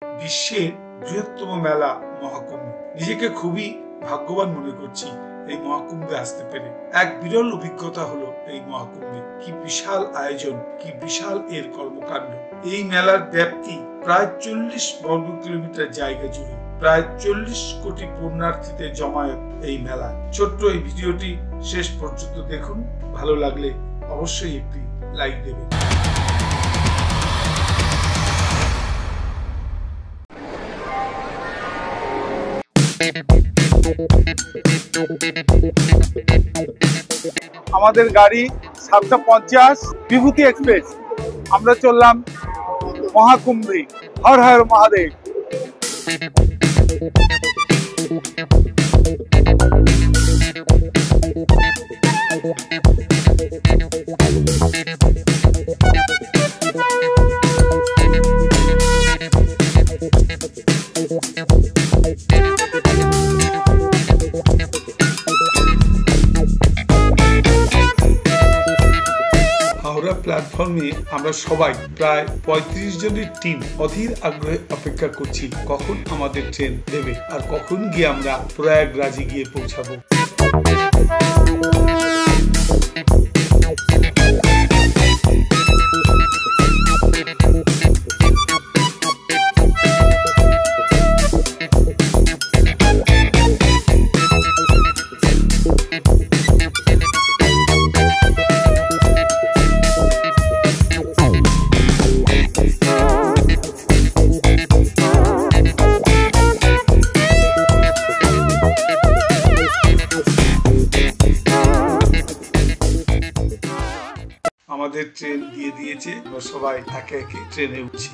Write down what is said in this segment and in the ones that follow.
বিশ্বের বৃহত্তম মেলা মহাকুম্ভ। নিজেকে খুবই ভাগ্যবান মনে করছি এই মহাকুম্ভে আসতে পেরে। এক বিরল অভিজ্ঞতা হলো এই মহাকুম্ভে। কি বিশাল আয়োজন, কি বিশাল এর কর্মকাণ্ড। এই মেলার ব্যাপ্তি প্রায় 40 বর্গ কিলোমিটার জায়গা জুড়ে, প্রায় 40 কোটি পুণ্যার্থীদের জমায়েত এই মেলা। ছোট্ট এই ভিডিওটি শেষ পর্যন্ত দেখুন। ভালো লাগলে অবশ্যই একটি লাইক দেবেন। আমাদের গাড়ি 750 বিভূতি এক্সপ্রেস। আমরা চললাম মহাকুম্ভে। হর হর মহাদেব। হাওড়া প্ল্যাটফর্মে আমরা সবাই প্রায় 35 জনের টিম অধীর আগ্রহে অপেক্ষা করছি কখন আমাদের ট্রেন দেবে আর কখন গিয়ে আমরা প্রয়াগরাজে গিয়ে পৌঁছাবো। আমাদের ট্রেন দিয়ে দিয়েছে, আমরা সবাই একে একে ট্রেনে উঠছি।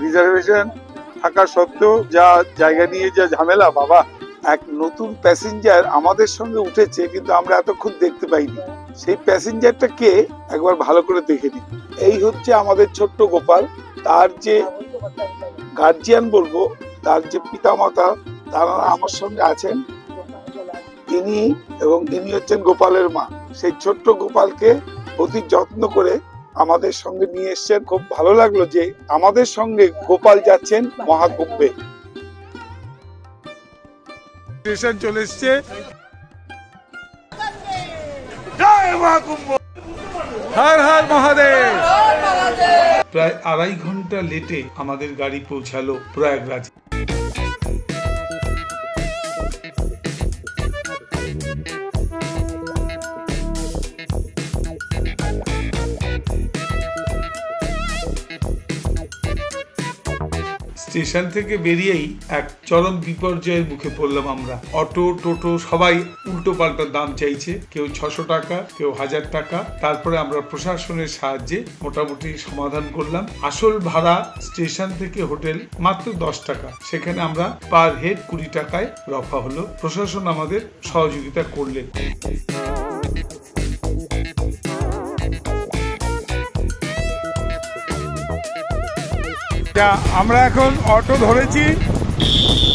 রিজার্ভেশন থাকা সত্ত্বেও যা জায়গা নিয়ে যা ঝামেলা বাবা। এক নতুন প্যাসেঞ্জার আমাদের সঙ্গে উঠেছে, কিন্তু আমরা এতক্ষণ দেখতে পাইনি। সেই প্যাসেঞ্জারটা কে একবার ভালো করে দেখে নিই। এই হচ্ছে আমাদের ছোট্ট গোপাল। তার যে গার্জিয়ান বলবো, তার যে পিতামাতা, তারা আমার সঙ্গে আছেন। ইনি এবং ইনি হচ্ছেন গোপালের মা। সেই ছোট্ট গোপালকে অতি যত্ন করে আমাদের সঙ্গে নিয়ে এসছেন। খুব ভালো লাগলো যে আমাদের সঙ্গে গোপাল যাচ্ছেন মহাকুম্ভে। স্টেশন চলে এসছে। জয় মহাকুম্ভ, হর হর মহাদেব। প্রায় 2.5 ঘন্টা লেটে আমাদের গাড়ি পৌঁছালো প্রয়াগরাজে। স্টেশন থেকে বেরিয়েই এক চরম বিপর্যয়ের মুখে পড়লাম আমরা। অটো টোটো সবাই উল্টো পাল্টা দাম চাইছে, কেউ 600 টাকা, কেউ 1000 টাকা। তারপরে আমরা প্রশাসনের সাহায্যে মোটামুটি সমাধান করলাম। আসল ভাড়া স্টেশন থেকে হোটেল মাত্র 10 টাকা, সেখানে আমরা পার হেড 20 টাকায় রফা হলো। প্রশাসন আমাদের সহযোগিতা করলেন। আমরা এখন অটো ধরেছি,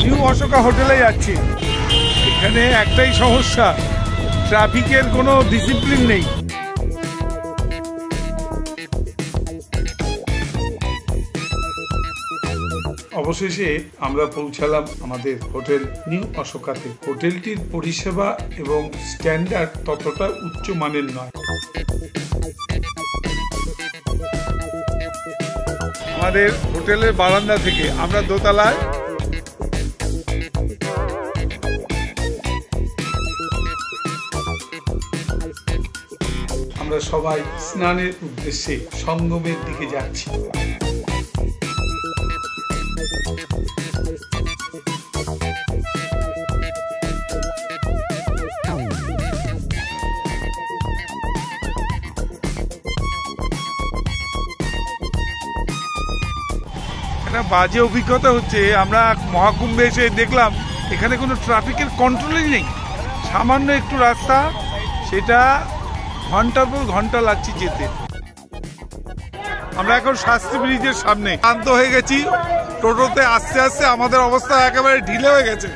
নিউ অশোকা হোটেলে যাচ্ছি। এখানে একটাই সমস্যা, ট্রাফিকের কোনো ডিসিপ্লিন নেই। অবশেষে আমরা পৌঁছালাম আমাদের হোটেল নিউ অশোকাতে। হোটেলটির পরিষেবা এবং স্ট্যান্ডার্ড ততটা উচ্চ মানের নয়। আমাদের হোটেলের বারান্দা থেকে আমরা দোতলায়। আমরা সবাই স্নানের উদ্দেশ্যে সঙ্গমের দিকে যাচ্ছি। একটা বাজে অভিজ্ঞতা হচ্ছে। আমরা মহাকুম্ভে এসে দেখলাম এখানে কোনো ট্রাফিকের কন্ট্রোলই নেই। সামান্য একটু রাস্তা, সেটা ঘন্টার পর ঘন্টা লাগছে যেতে। আমরা এখন শাস্ত্রী ব্রিজের সামনে ক্লান্ত হয়ে গেছি। টোটোতে আস্তে আস্তে আমাদের অবস্থা একেবারে ঢিলে হয়ে গেছে।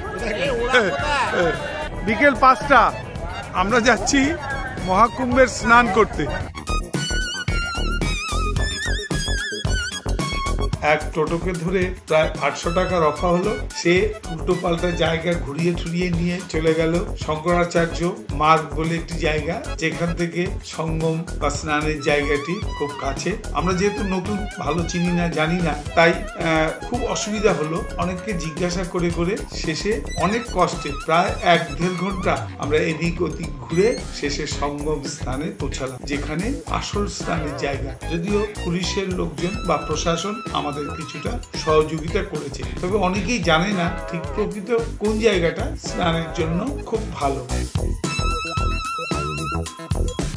বিকেল 5টা, আমরা যাচ্ছি মহাকুম্ভের স্নান করতে। এক টোটোকে ধরে প্রায় 800 টাকা রফা হলো। সে উল্টো পাল্টা জায়গা ঘুরিয়ে ঠুরিয়ে নিয়ে চলে গেল শঙ্করাচার্য মার্গ বলে একটি জায়গা, যেখান থেকে সঙ্গম বা স্নানের জায়গাটি খুব কাছে। আমরা যেহেতু নতুন, ভালো চিনি না, জানি না, তাই খুব অসুবিধা হলো। অনেককে জিজ্ঞাসা করে করে শেষে অনেক কষ্টে প্রায় 1-1.5 ঘন্টা আমরা এদিক ওদিক ঘুরে শেষে সঙ্গম স্থানে পৌঁছালাম, যেখানে আসল স্নানের জায়গা। যদিও পুলিশের লোকজন বা প্রশাসন আমাদের কিছুটা সহযোগিতা করেছে, তবে অনেকেই জানে না ঠিক প্রকৃত কোন জায়গাটা স্নানের জন্য খুব ভালো।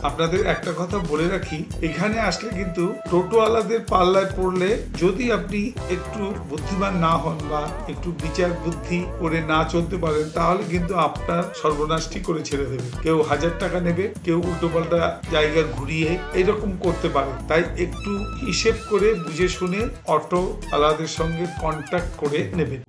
আপনাদের একটা কথা বলে রাখি, এখানে আসলে কিন্তু টোটোওয়ালাদের পাল্লায় পড়লে যদি আপনি একটু বুদ্ধিমান না হন বা একটু বিচার বুদ্ধি করে না চলতে পারেন, তাহলে কিন্তু আপনার সর্বনাশটি করে ছেড়ে দেবে। কেউ 1000 টাকা নেবে, কেউ উল্টোপাল্টা জায়গা ঘুরিয়ে এরকম করতে পারে। তাই একটু হিসেব করে বুঝে শুনে অটোওয়ালাদের সঙ্গে কন্ট্যাক্ট করে নেবেন।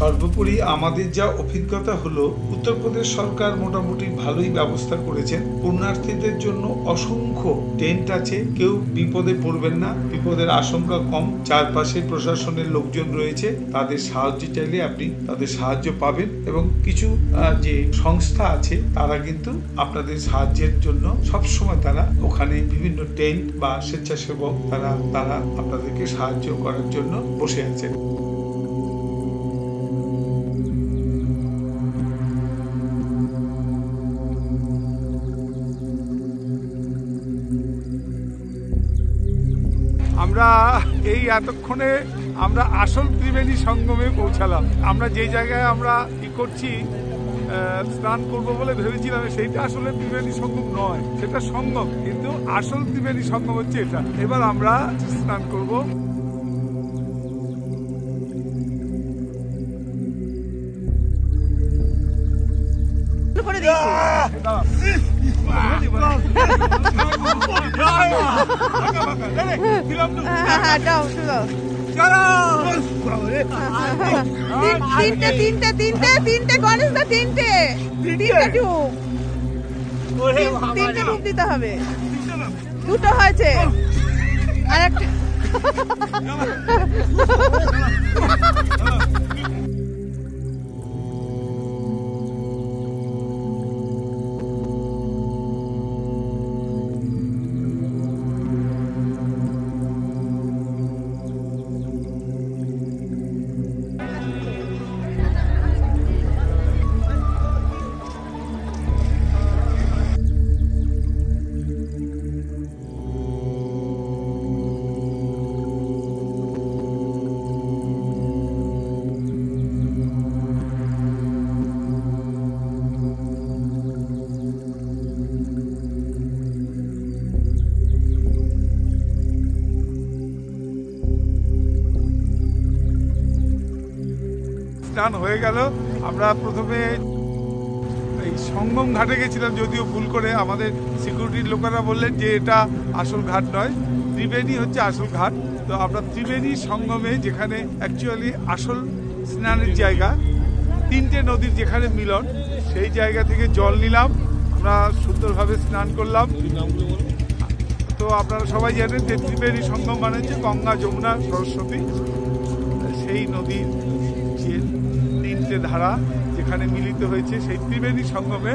সর্বোপরি আমাদের যা অভিজ্ঞতা হলো, উত্তরপ্রদেশ সরকার মোটামুটি ভালোই ব্যবস্থা করেছেন। পুণ্যার্থীদের জন্য অসংখ্য টেন্ট আছে, কেউ বিপদে পড়বেন না, বিপদের আশঙ্কা কম। চারপাশে প্রশাসনের লোকজন রয়েছে, তাদের সাহায্য চাইলে আপনি তাদের সাহায্য পাবেন। এবং কিছু যে সংস্থা আছে তারা কিন্তু আপনাদের সাহায্যের জন্য সবসময় তারা ওখানে বিভিন্ন টেন্ট বা স্বেচ্ছাসেবক তারা আপনাদেরকে সাহায্য করার জন্য বসে আছেন। আমরা এই এতক্ষণে আমরা আসল ত্রিবেণী সঙ্গমে পৌঁছালাম। আমরা যে জায়গায় আমরা কি করছি, স্নান করবো বলে ভেবেছিলাম, সেইটা আসলে ত্রিবেণী সঙ্গম নয়, সেটা সঙ্গম, কিন্তু আসল ত্রিবেণী সঙ্গম হচ্ছে এটা। এবার আমরা স্নান করব। তিনটে গণেশ দা, তিনটে ডুব দিতে হবে। দুটো হয়েছে আর একটা। স্নান হয়ে গেল। আমরা প্রথমে এই সঙ্গম ঘাটে গেছিলাম, যদিও ভুল করে। আমাদের সিকিউরিটির লোকেরা বললেন যে এটা আসল ঘাট নয়, ত্রিবেণী হচ্ছে আসল ঘাট। তো আমরা ত্রিবেণী সঙ্গমে, যেখানে অ্যাকচুয়ালি আসল স্নানের জায়গা, তিনটে নদীর যেখানে মিলন, সেই জায়গা থেকে জল নিলাম। আমরা সুন্দরভাবে স্নান করলাম। তো আপনারা সবাই জানেন যে ত্রিবেণী সঙ্গম মানে হচ্ছে গঙ্গা, যমুনা, সরস্বতী, সেই নদীর যে তিনটে ধারা যেখানে মিলিত হয়েছে, সেই ত্রিবেণী সঙ্গমে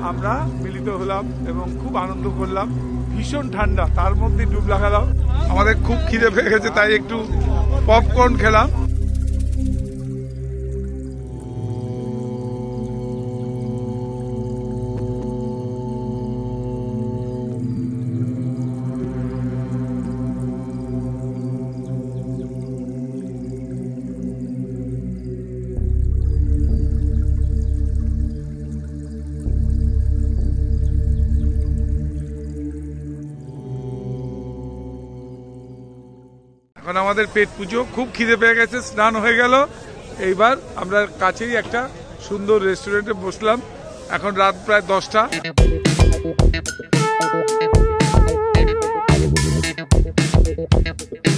আমরা মিলিত হলাম এবং খুব আনন্দ করলাম। ভীষণ ঠান্ডা, তার মধ্যে ডুব লাগালাম। আমাদের খুব খিদে পেয়ে গেছে, তাই একটু পপকর্ন খেলাম। এখন আমাদের পেট পুজো, খুব খিদে পেয়ে গেছে, স্নান হয়ে গেল। এইবার আমরা কাছেই একটা সুন্দর রেস্টুরেন্টে বসলাম। এখন রাত প্রায় 10টা। হবে।